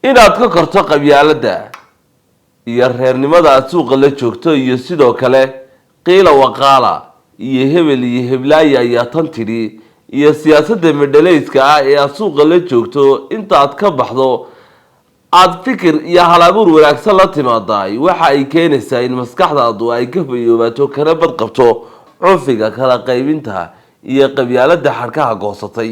inaad ka korto qabyaaladda iyo reernimada aad suuqa la joogto iyo sidoo kale qiila waqaala iyo hebel iyo heblaaya ayaa tan tidhi iyo siyaasadda medhalayska ah ee aad suuqa la joogto intaad ka baxdo aad fikir iyo hal-abuur wanaagsan la timaaday waxa ay keenaysaa in maskaxdaadu ay ka fayoobaato kana badqabto cunfiga kala qaybinta iyo qabyaaladda xadhkaha goosatay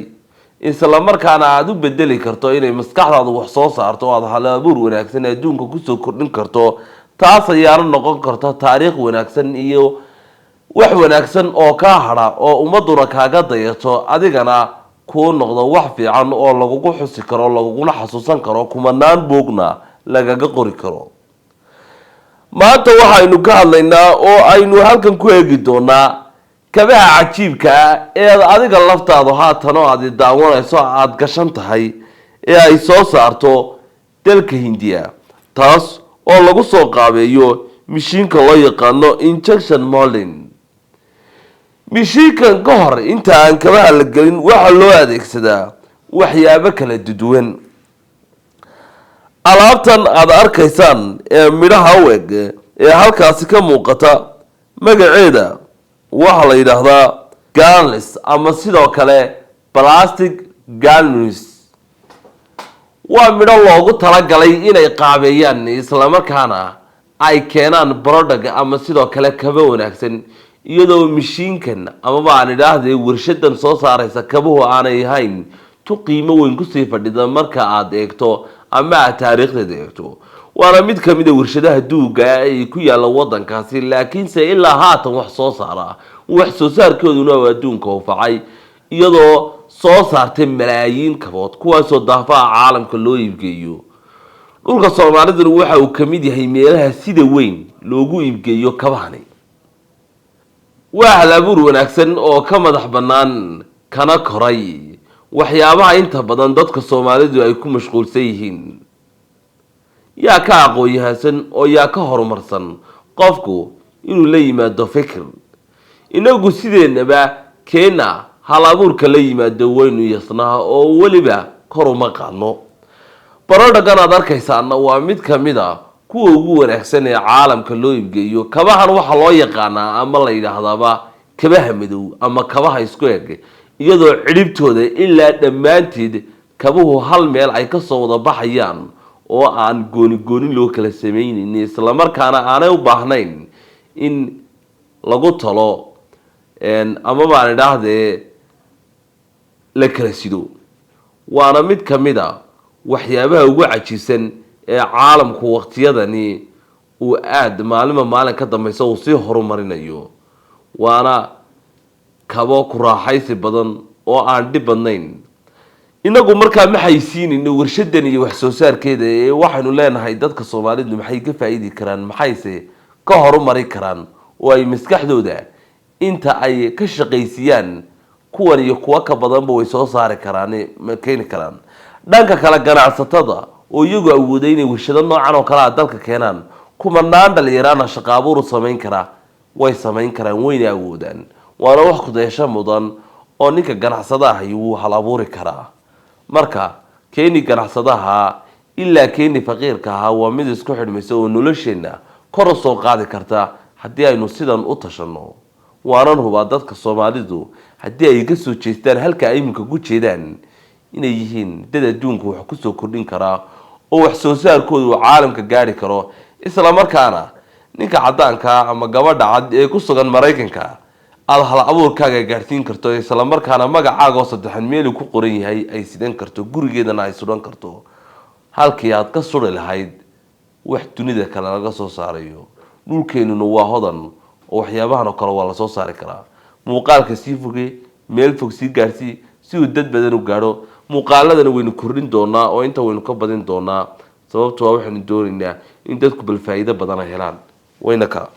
isla markaana aad u bedeli karto inay maskaxdaadu wax soo saarto oo aad hal-abuur wanaagsan adduunka kusoo kordhin karto taas ayaana noqon karta taariikh wanaagsan iyo wax wanaagsan oo ka hadha oo ummaduna kaaga dayato adigana kuu noqdo wax fiican oo lagugu xusi karo laguguna xasuusan karo kumanaan buugna lagaga qori karo maanta waxaynu ka hadlaynaa oo aynu halkan ku eegi doonaa kabaha cajiibka ah ee adiga laftaadu haatan oo aad daawanayso aad gashan tahay ee ay soo saarto dalka Hindiya taas oo lagu soo qaabeeyo mishiinka loo yaqaano injection molding mishiinkan ka hor inta aan kabaha la gelin waxa loo adeegsadaa waxyaabo kala duwan alaabtan aad arkaysaan ee midhaha weeg ee halkaasi ka muuqata magaceeda waxa la yiraahdaa garnish ama sidoo kale plastic garnish waa midho loogu talagalay inay qaabeeyaan isla markaana ay keenaan product ama sidoo kale kaba wanaagsan iyadoo mishiinkan ama baan idhaahdee warshadan soo saaraysa kabuhu aanay ahayn tu qiimo weyn ku sii fadhida marka aad eegto ama aad taariikhdeeda eegto waana mid ka mid ah warshadaha duuga ee ku yaala wadankaasi laakiinse ilaa haatan wax soo saara wax soo saarkooduna waa adduunka u facay iyadoo soo saartay malaayiin kabood kuwaasoo daafaha caalamka loo iibgeeyo dhulka Soomaaliduna waxa uu ka mid yahay meelaha sida weyn loogu iibgeeyo kabahani waa hal-abuur wanaagsan oo ka madax bannaan kana koray waxyaabaha inta badan dadka Soomaalidu ay ku mashquulsan yihiin yaa ka aqoon-yahansan oo yaa ka horumarsan qofku inuu la yimaado fikir inagu sideenaba keena hal-abuurka la yimaado waynu yasnaa oo waliba kor uma qaadno barodhagan aad arkaysaana waa mid ka mid ah kuwa ugu wanaagsan ee caalamka loo iibgeeyo kabahan waxa loo yaqaanaa ama la yiraahdaaba kabaha madow ama kabaha isku eg iyadoo cidhibtooda ilaa dhammaanteed kabuhu hal meel ay ka soo wada baxayaan oo aan gooni loo kala sameeynin isla markaana aanay u baahnayn in lagu talo ama baan idhaahdee la kala sido waana mid ka mid ah waxyaabaha ugu cajiibsan ee caalamku waqtiyadani uu aad maalin ka dambaysa uu sii horumarinayo waana kabo ku raaxaysi badan oo aan dhib badnayn inagu markaa maxay siinayno warshadan iyo wax soo saarkeeda ee waxaynu leenahay dadka Soomaalidu maxay ka faa'iidi karaan maxayse ka horumari karaan oo ay maskaxdooda inta ay ka shaqeysiyaan kuwan iyo kuwa ka badanba way soo saari karaan ma keeni karaan dhanka kala ganacsatada oo iyagu awooday inay warshado noocan oo kala dalka keenaan kumanaan dhalinyarana shaqo abuur u sameyn kara way sameyn karaan wayna awoodaan waana wax ku dayasho mudan oo ninka ganacsadaha uu hal abuuri karaa marka keeni ganacsadaha ilaa keeni faqiirka ah waa mid isku xidhmayso oo nolosheena kor u soo qaadi karta haddii aynu sidan u tashano waanan hubaa dadka Soomaalidu haddii ay ka soo jeestaan halka ay iminka ku jeedaan inay yihiin dad adduunka wax ku soo kordhin kara oo wax soo saarkoodu caalamka gaari karo isla markaana ninka cadaanka ama gabadha cad ee ku sugan Mareykanka aad hal abuurkaaga gaarsiin karto isla markaana magacaaga saddexan meel ku qoran yahay ay sidan karto gurigeedana ay suran karto halkii aad ka suri lahayd wax dunida kale laga soo saarayo dhulkeenuna waa hodan oo waxyaabahan oo kale waa la soo saari karaa muuqaalka sii fogay meel fog sii gaarsii si uu dad badan u gaaro muuqaaladana waynu kordhin doonaa oo inta waynu ka badin doonaa sababtoo ah waxaanu doonaynaa in dadku bal faa'iido badan ay helaan wayna ka